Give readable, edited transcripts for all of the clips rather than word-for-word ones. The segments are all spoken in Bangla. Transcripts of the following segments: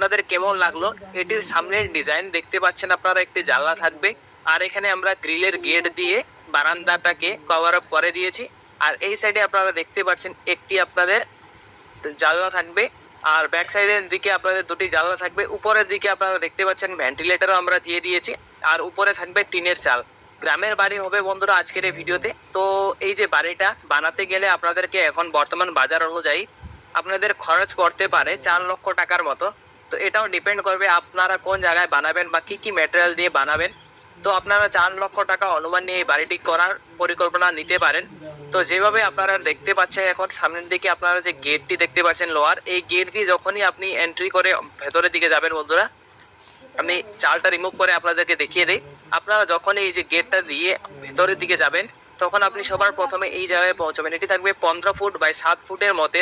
আপনাদের কেমন লাগলো। এটির সামনের ডিজাইন দেখতে পাচ্ছেন আপনারা, একটি জানলা থাকবে আর এখানে আমরা গ্রিলের গেট দিয়ে বারান্দাটাকে কভার আপ করে দিয়েছি। আর এই সাইডে আপনারা দেখতে পাচ্ছেন একটি আপনাদের জানলা থাকবে আর ব্যাক সাইডের দিকে আপনাদের দুটি জানলা থাকবে। উপরের দিকে আপনারা দেখতে পাচ্ছেন ভেন্টিলেটরও আমরা দিয়ে দিয়েছি আর উপরে থাকবে টিনের চাল। গ্রামের বাড়ি হবে বন্ধুরা আজকের এই ভিডিওতে। তো এই যে বাড়িটা বানাতে গেলে আপনাদেরকে এখন বর্তমান বাজার অনুযায়ী আপনাদের খরচ পড়তে পারে 4 লক্ষ টাকার মতো। তো এটাও ডিপেন্ড করবে আপনারা কোন জায়গায় বানাবেন বা কি কি ম্যাটেরিয়াল দিয়ে বানাবেন। তো আপনারা 4 লক্ষ টাকা অনুমান নিয়ে এই বাড়িটি করার পরিকল্পনা নিতে পারেন। তো যেভাবে আপনারা দেখতে পাচ্ছেন এখন সামনের দিকে আপনারা যে গেটটি দেখতে পাচ্ছেন লোহার, এই গেট দিয়ে যখনই আপনি এন্ট্রি করে ভেতরের দিকে যাবেন বন্ধুরা, আমি চালটা রিমুভ করে আপনাদেরকে দেখিয়ে দিই। আপনারা যখন এই যে গেটটা দিয়ে ভেতরের দিকে যাবেন তখন আপনি সবার প্রথমে এই জায়গায় পৌঁছাবেন। এটি থাকবে 15 ফুট বাই 7 ফুটের মধ্যে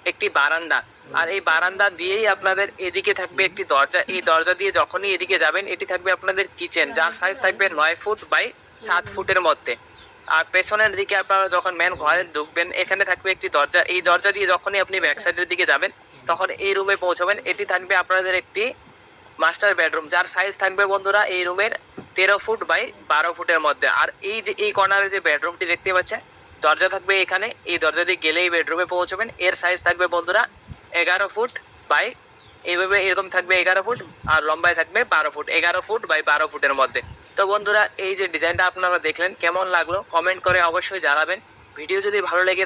একটি বারান্দা। আর এই বারান্দা দিয়েই আপনাদের এদিকে থাকবে একটি দরজা। এই দরজা দিয়ে যখনই এদিকে যাবেন এটি থাকবে আপনাদের কিচেন, যার সাইজ থাকবে 9 ফুট বাই 7 ফুটের মধ্যে। আর পেছনের দিকে আপনারা যখন মেন ঘরে ঢুকবেন এখানে থাকবে একটি দরজা। এই দরজা দিয়ে যখনই আপনি ব্যাক সাইডের দিকে যাবেন তখন এই রুমে পৌঁছাবেন। এটি থাকবে আপনাদের একটি মাস্টার বেডরুম, যার সাইজ থাকবে বন্ধুরা এই রুমের 13 ফুট বাই 12 ফুটের মধ্যে। আর এই যে এই কর্নারে যে বেডরুমটি দেখতে পাচ্ছেন, দরজা থাকবে এখানে, এই দরজা দিয়ে গেলে এই বেডরুমে পৌঁছবেন। এর সাইজ থাকবে বন্ধুরা 11 ফুট বাই, এইভাবে এরকম থাকবে 11 ফুট আর লম্বায় থাকবে 12 ফুট, 11 ফুট বাই 12 ফুটের মধ্যে। তো বন্ধুরা এই যে ডিজাইনটা আপনারা দেখলেন কেমন লাগলো কমেন্ট করে অবশ্যই জানাবেন। ভিডিও যদি ভালো লেগে